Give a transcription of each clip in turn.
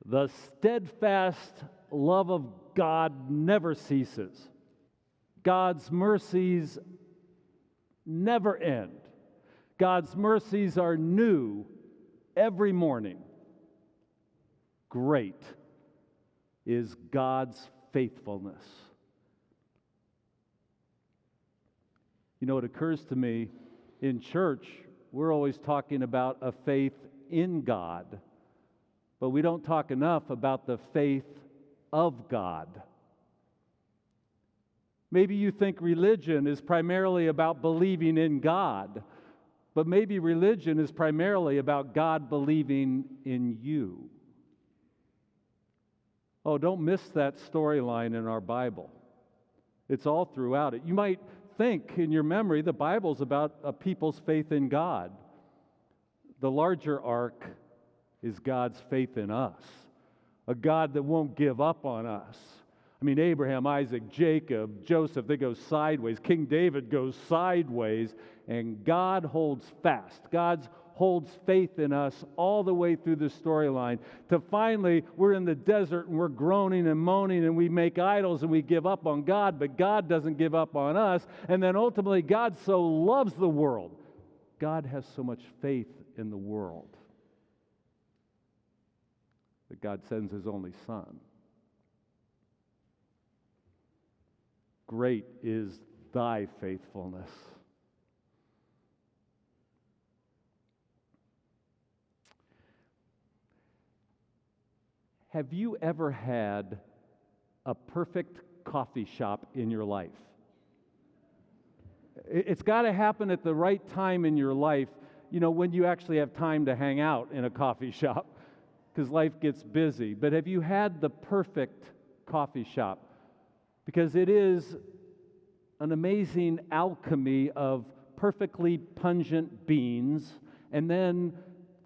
The steadfast love of God never ceases. God's mercies never end. God's mercies are new every morning. Great is God's faithfulness. You know, it occurs to me, in church, we're always talking about a faith in God, but we don't talk enough about the faith of God. Maybe you think religion is primarily about believing in God, but maybe religion is primarily about God believing in you. Oh, don't miss that storyline in our Bible. It's all throughout it. You might think in your memory the Bible's about a people's faith in God. The larger arc is God's faith in us, a God that won't give up on us. I mean, Abraham, Isaac, Jacob, Joseph, they go sideways. King David goes sideways, and God holds fast. God holds faith in us all the way through the storyline. To finally, we're in the desert and we're groaning and moaning and we make idols and we give up on God, but God doesn't give up on us. And then ultimately, God so loves the world. God has so much faith in the world that God sends His only Son. Great is thy faithfulness. Have you ever had a perfect coffee shop in your life? It's got to happen at the right time in your life, you know, when you actually have time to hang out in a coffee shop, because life gets busy. But have you had the perfect coffee shop? Because it is an amazing alchemy of perfectly pungent beans and then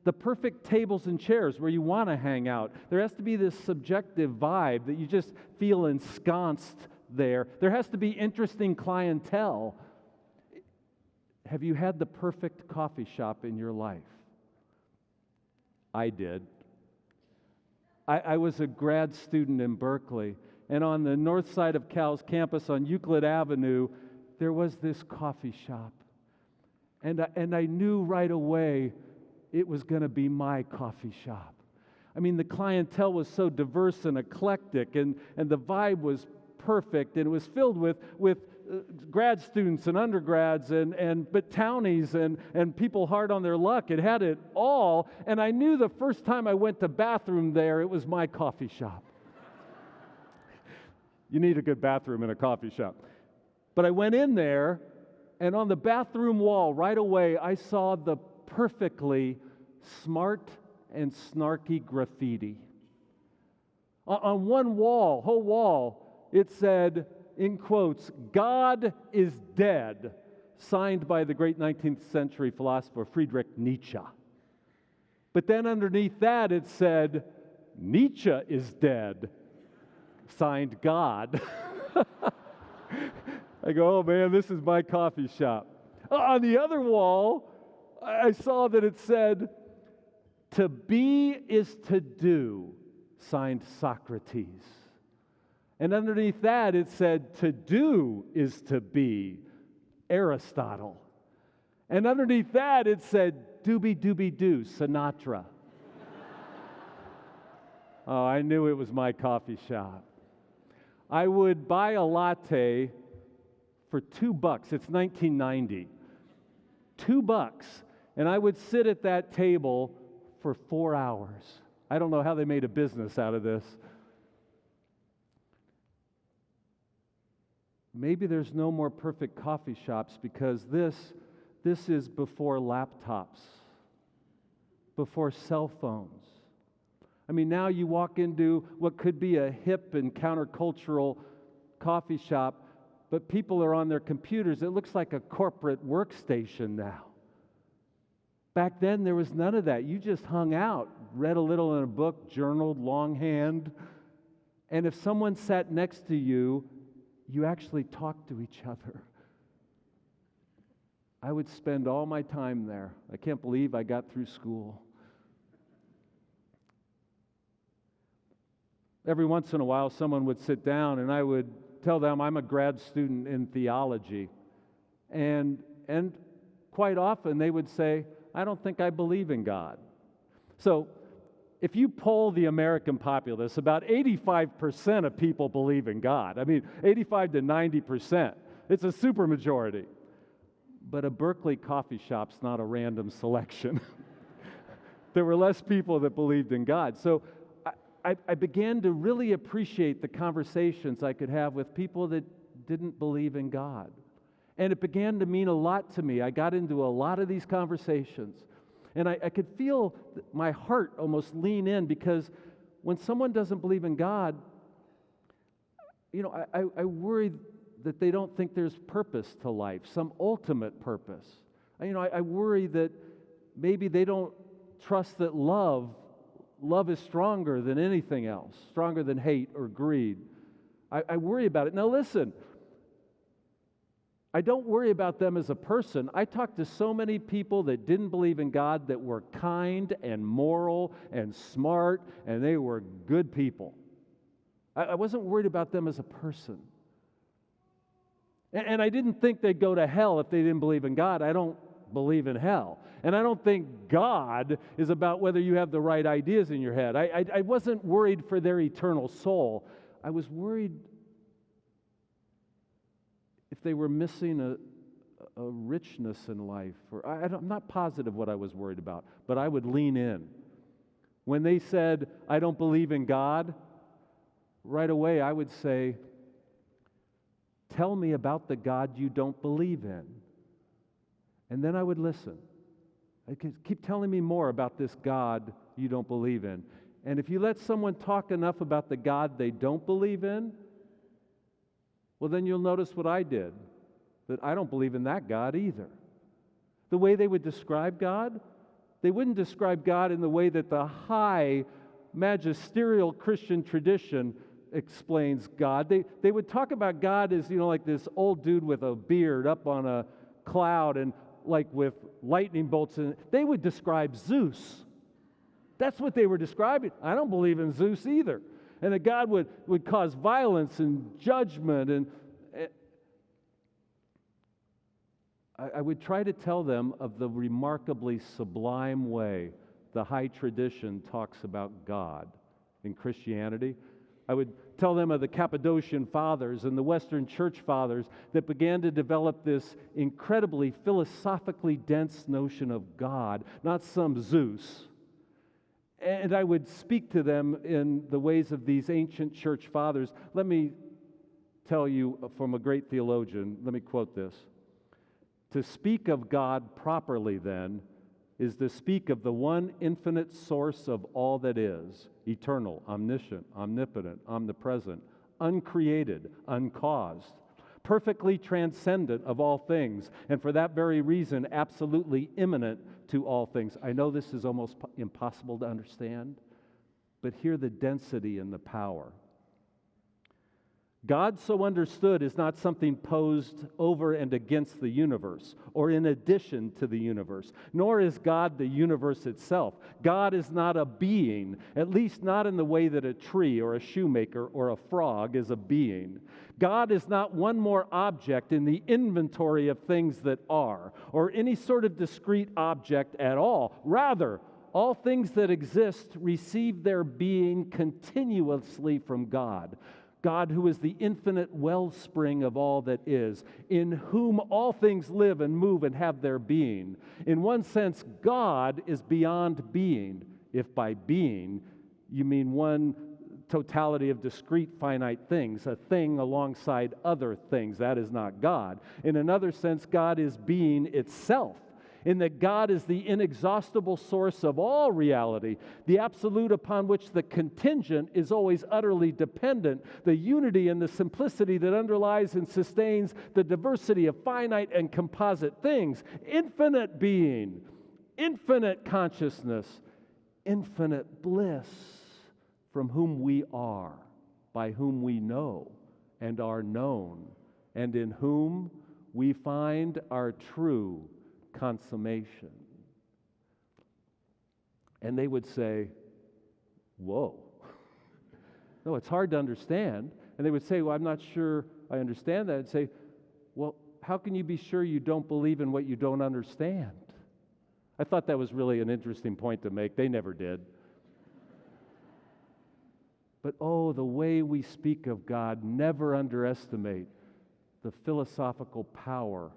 the perfect tables and chairs where you want to hang out. There has to be this subjective vibe that you just feel ensconced there. There has to be interesting clientele. Have you had the perfect coffee shop in your life? I did. I was a grad student in Berkeley, and on the north side of Cal's campus on Euclid Avenue, there was this coffee shop. And I knew right away it was going to be my coffee shop. I mean, the clientele was so diverse and eclectic, and the vibe was perfect, and it was filled with grad students and undergrads but townies and people hard on their luck. It had it all, and I knew the first time I went to bathroom there, it was my coffee shop. You need a good bathroom in a coffee shop. But I went in there, and on the bathroom wall right away, I saw the perfectly smart and snarky graffiti. On one wall, whole wall, it said, in quotes, "God is dead," signed by the great 19th century philosopher Friedrich Nietzsche. But then underneath that it said, "Nietzsche is dead," signed God. I go, oh man, this is my coffee shop. On the other wall, I saw that it said, "To be is to do," signed Socrates. And underneath that it said, "To do is to be," Aristotle. And underneath that it said, "Doobie doobie doo," Sinatra. Oh, I knew it was my coffee shop. I would buy a latte for $2. It's 1990. $2. And I would sit at that table for 4 hours. I don't know how they made a business out of this. Maybe there's no more perfect coffee shops because this is before laptops, before cell phones. I mean, now you walk into what could be a hip and countercultural coffee shop, but people are on their computers. It looks like a corporate workstation now. Back then, there was none of that. You just hung out, read a little in a book, journaled longhand, and if someone sat next to you, you actually talked to each other. I would spend all my time there. I can't believe I got through school. Every once in a while, someone would sit down and I would tell them I'm a grad student in theology. And quite often they would say, I don't think I believe in God. So if you poll the American populace, about 85% of people believe in God. I mean, 85 to 90%. It's a supermajority. But a Berkeley coffee shop's not a random selection. There were less people that believed in God. So I began to really appreciate the conversations I could have with people that didn't believe in God. And it began to mean a lot to me. I got into a lot of these conversations. And I could feel my heart almost lean in, because when someone doesn't believe in God, I worry that they don't think there's purpose to life, some ultimate purpose. I worry that maybe they don't trust that love is stronger than anything else, stronger than hate or greed. I worry about it. Now listen, I don't worry about them as a person. I talked to so many people that didn't believe in God that were kind and moral and smart, and they were good people. I wasn't worried about them as a person. And I didn't think they'd go to hell if they didn't believe in God. I don't believe in hell. And I don't think God is about whether you have the right ideas in your head. I wasn't worried for their eternal soul. I was worried if they were missing a richness in life. I'm not positive what I was worried about, but I would lean in. When they said, I don't believe in God, right away I would say, tell me about the God you don't believe in. And then I would listen. Keep telling me more about this God you don't believe in. And if you let someone talk enough about the God they don't believe in, well, then you'll notice what I did, that I don't believe in that God either. The way they would describe God, they wouldn't describe God in the way that the high magisterial Christian tradition explains God. They would talk about God as, like this old dude with a beard up on a cloud and like with lightning bolts in it. They would describe Zeus. That's what they were describing. I don't believe in Zeus either. And that God would cause violence and judgment. And I would try to tell them of the remarkably sublime way the high tradition talks about God in Christianity. I would tell them of the Cappadocian Fathers and the Western Church Fathers that began to develop this incredibly philosophically dense notion of God, not some Zeus. And I would speak to them in the ways of these ancient church fathers. Let me tell you from a great theologian, let me quote this. To speak of God properly, then, is to speak of the one infinite source of all that is, eternal, omniscient, omnipotent, omnipresent, uncreated, uncaused, perfectly transcendent of all things, and for that very reason, absolutely immanent to all things. I know this is almost impossible to understand, but hear the density and the power. God, so understood, is not something posed over and against the universe or in addition to the universe, nor is God the universe itself. God is not a being, at least not in the way that a tree or a shoemaker or a frog is a being. God is not one more object in the inventory of things that are, or any sort of discrete object at all. Rather, all things that exist receive their being continuously from God. God, who is the infinite wellspring of all that is, in whom all things live and move and have their being. In one sense, God is beyond being, if by being you mean one totality of discrete finite things, a thing alongside other things. That is not God. In another sense, God is being itself, in that God is the inexhaustible source of all reality, the absolute upon which the contingent is always utterly dependent, the unity and the simplicity that underlies and sustains the diversity of finite and composite things, infinite being, infinite consciousness, infinite bliss, from whom we are, by whom we know and are known, and in whom we find our true consummation. And they would say, whoa, No, it's hard to understand. And they would say, well, I'm not sure I understand that. I'd say, well, how can you be sure you don't believe in what you don't understand? I thought that was really an interesting point to make. They never did. But oh, the way we speak of God, never underestimate the philosophical power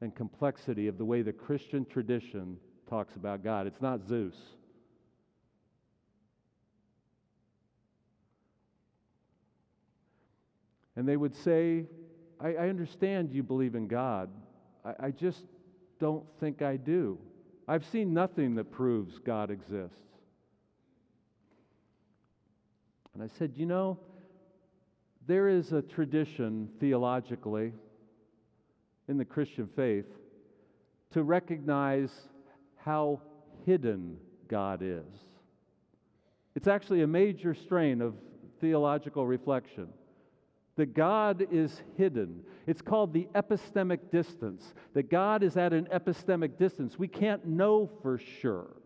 and complexity of the way the Christian tradition talks about God. It's not Zeus. And they would say, I understand you believe in God. I just don't think I do. I've seen nothing that proves God exists. And I said, there is a tradition theologically in the Christian faith to recognize how hidden God is. It's actually a major strain of theological reflection. That God is hidden. It's called the epistemic distance. That God is at an epistemic distance. We can't know for sure.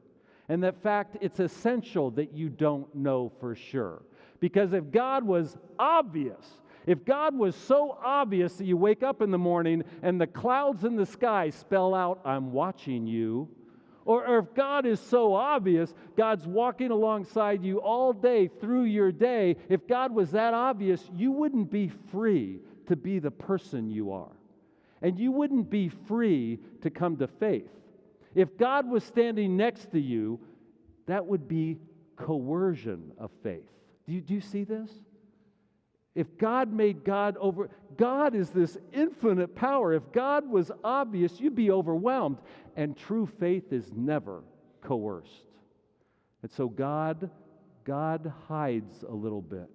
And that fact, it's essential that you don't know for sure. Because if God was obvious, if God was so obvious that you wake up in the morning and the clouds in the sky spell out, I'm watching you, or if God is so obvious, God's walking alongside you all day through your day, if God was that obvious, you wouldn't be free to be the person you are. And you wouldn't be free to come to faith. If God was standing next to you, that would be coercion of faith. Do you see this? If God made God God is this infinite power. If God was obvious, you'd be overwhelmed. And true faith is never coerced. And so God hides a little bit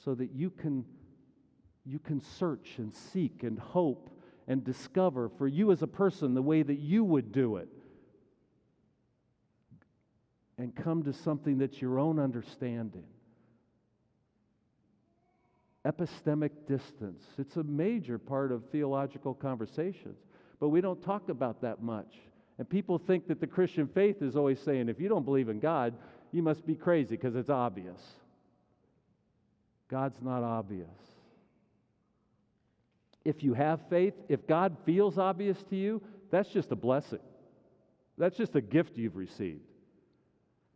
so that you can search and seek and hope and discover for you as a person the way that you would do it. And come to something that's your own understanding. Epistemic distance. It's a major part of theological conversations, but we don't talk about that much. And people think that the Christian faith is always saying, if you don't believe in God, you must be crazy because it's obvious. God's not obvious. If you have faith, if God feels obvious to you, that's just a blessing. That's just a gift you've received.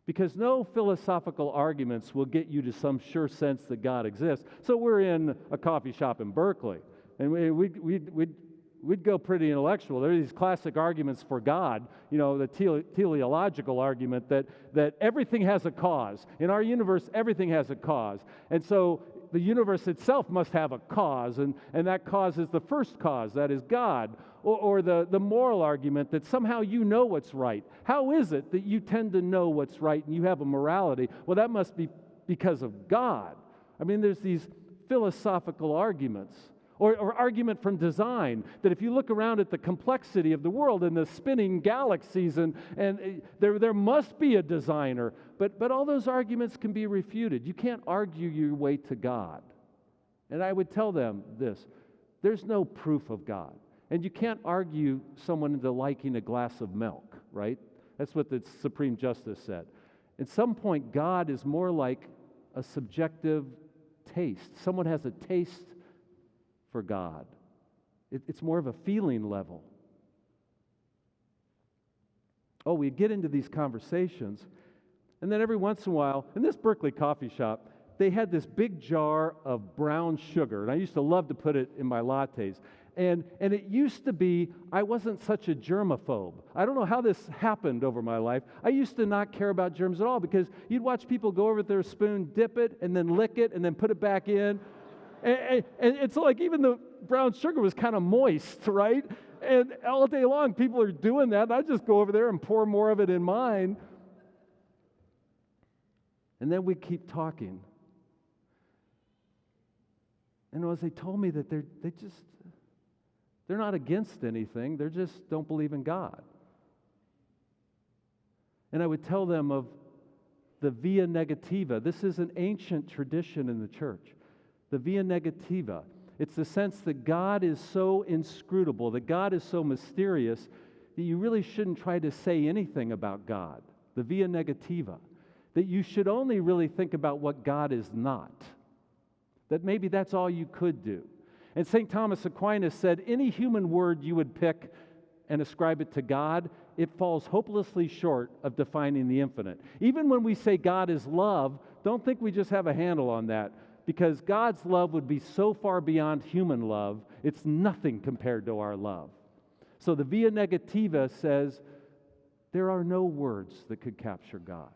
Because no philosophical arguments will get you to some sure sense that God exists. So we're in a coffee shop in Berkeley, and we'd go pretty intellectual. There are these classic arguments for God, the teleological argument that everything has a cause. In our universe, everything has a cause. And so the universe itself must have a cause, and that cause is the first cause, that is God. Or the moral argument that somehow you know what's right. How is it that you tend to know what's right and you have a morality? Well, that must be because of God. I mean, there's these philosophical arguments. Or argument from design, that if you look around at the complexity of the world and the spinning galaxies, and there must be a designer. But all those arguments can be refuted. You can't argue your way to God. And I would tell them this, there's no proof of God. And you can't argue someone into liking a glass of milk, right? That's what the Supreme Justice said. At some point, God is more like a subjective taste. Someone has a taste for God. It's more of a feeling level. Oh, we get into these conversations, and then every once in a while, in this Berkeley coffee shop, they had this big jar of brown sugar, and I used to love to put it in my lattes. And it used to be, I wasn't such a germaphobe. I don't know how this happened over my life. I used to not care about germs at all because you'd watch people go over with their spoon, dip it, and then lick it, and then put it back in. And it's like even the brown sugar was kind of moist, right? And all day long, people are doing that. And I just go over there and pour more of it in mine. And then we keep talking. And as they told me that they're not against anything. They just don't believe in God. And I would tell them of the via negativa. This is an ancient tradition in the church. The via negativa. It's the sense that God is so inscrutable, that God is so mysterious, that you really shouldn't try to say anything about God. The via negativa. that you should only really think about what God is not, that maybe that's all you could do. And St. Thomas Aquinas said, any human word you would pick and ascribe it to God, it falls hopelessly short of defining the infinite. Even when we say God is love, don't think we just have a handle on that, because God's love would be so far beyond human love, it's nothing compared to our love. So the Via Negativa says, there are no words that could capture God.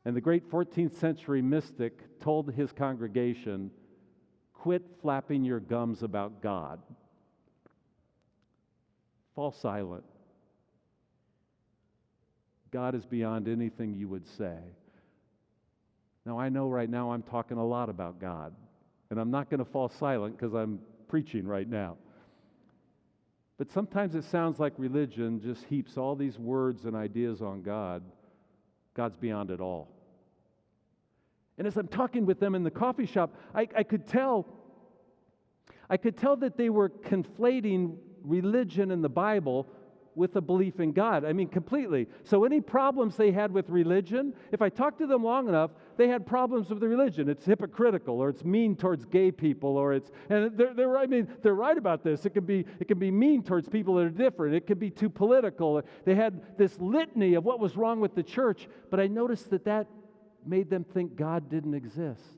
And the great 14th century mystic told his congregation, quit flapping your gums about God. Fall silent. God is beyond anything you would say. Now, I know right now I'm talking a lot about God, and I'm not going to fall silent because I'm preaching right now. But sometimes it sounds like religion just heaps all these words and ideas on God. God's beyond it all. And as I'm talking with them in the coffee shop, I could tell that they were conflating religion and the Bible with a belief in God. I mean, completely. So any problems they had with religion, if I talked to them long enough, they had problems with the religion. It's hypocritical, or it's mean towards gay people, or it's, and they're right about this. It can be mean towards people that are different. It could be too political. They had this litany of what was wrong with the church, but I noticed that made them think God didn't exist.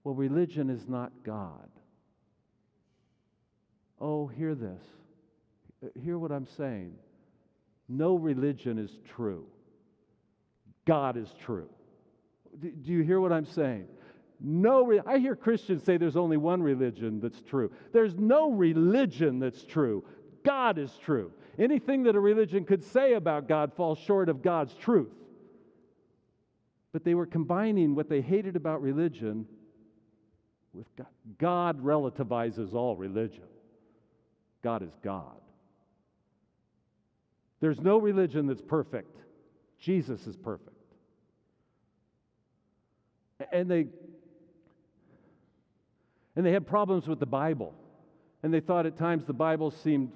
Well, religion is not God. Oh, hear this. Hear what I'm saying. No religion is true. God is true. Do you hear what I'm saying? I hear Christians say there's only one religion that's true. There's no religion that's true. God is true. Anything that a religion could say about God falls short of God's truth. But they were combining what they hated about religion with God. God relativizes all religion. God is God. There's no religion that's perfect. Jesus is perfect. And they had problems with the Bible. And they thought at times the Bible seemed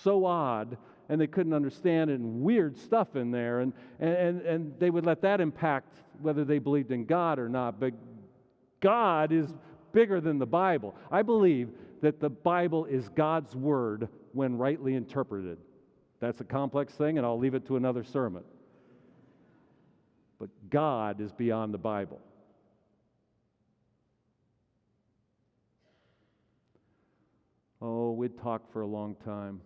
so odd, and they couldn't understand it, and weird stuff in there, and they would let that impact whether they believed in God or not. But God is bigger than the Bible. I believe that the Bible is God's word when rightly interpreted. That's a complex thing, and I'll leave it to another sermon. But God is beyond the Bible. Oh, we'd talk for a long time.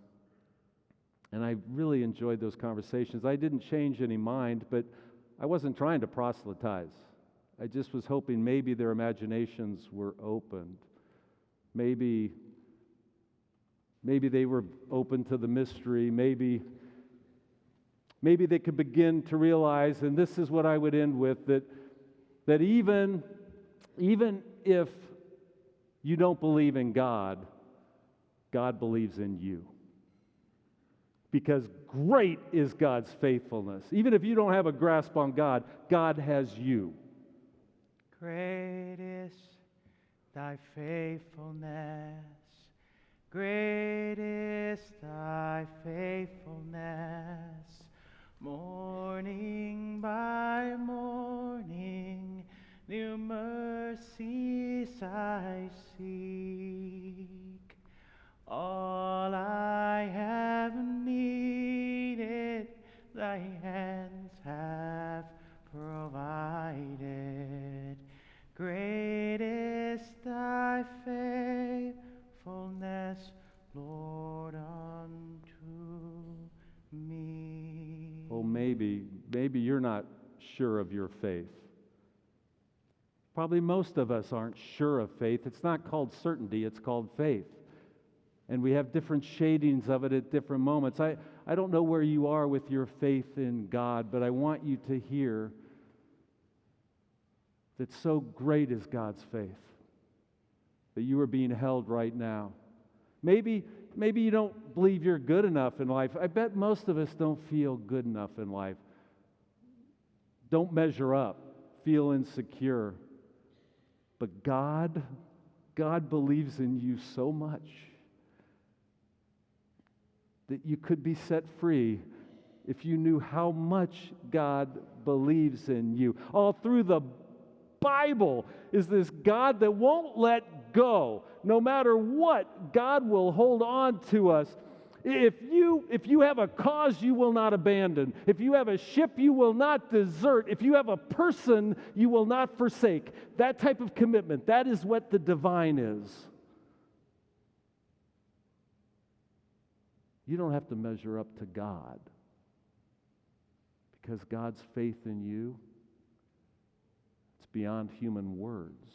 And I really enjoyed those conversations. I didn't change any mind, but I wasn't trying to proselytize. I just was hoping maybe their imaginations were opened. Maybe they were open to the mystery. Maybe they could begin to realize, and this is what I would end with, that even if you don't believe in God, God believes in you. Because great is God's faithfulness. Even if you don't have a grasp on God, God has you. Great is thy faithfulness. Great is thy faithfulness. Morning by morning, new mercies I seek. All I have needed, thy hands have provided. Great is thy faithfulness, Lord, unto me. Oh, maybe you're not sure of your faith. Probably most of us aren't sure of faith. It's not called certainty, it's called faith. And we have different shadings of it at different moments. I don't know where you are with your faith in God, but I want you to hear that so great is God's faith that you are being held right now. Maybe you don't believe you're good enough in life. I bet most of us don't feel good enough in life. Don't measure up, feel insecure. But God believes in you so much that you could be set free if you knew how much God believes in you. All through the Bible is this God that won't let go. No matter what, God will hold on to us. If you have a cause, you will not abandon. If you have a ship, you will not desert. If you have a person, you will not forsake. That type of commitment, that is what the divine is. You don't have to measure up to God, because God's faith in you, it's beyond human words.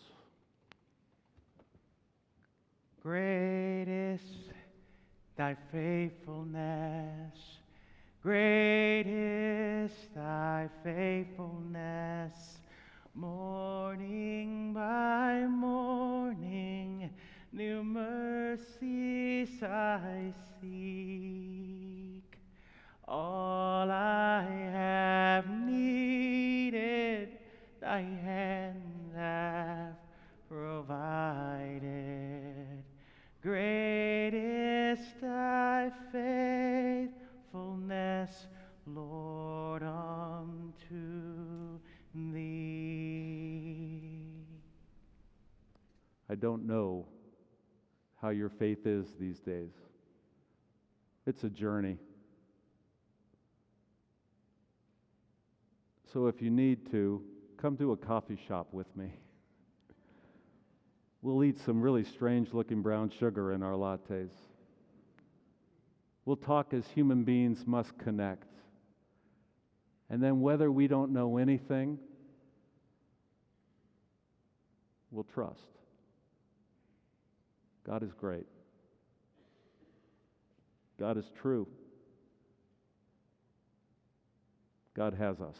Great is thy faithfulness. Great is thy faithfulness. Morning by morning, new mercies I seek. All I have needed, thy hands have provided. Great is thy faithfulness, Lord, unto thee. I don't know how your faith is these days. It's a journey. So if you need to, come to a coffee shop with me. We'll eat some really strange-looking brown sugar in our lattes. We'll talk as human beings must connect. And then whether we don't know anything, we'll trust. God is great. God is true. God has us.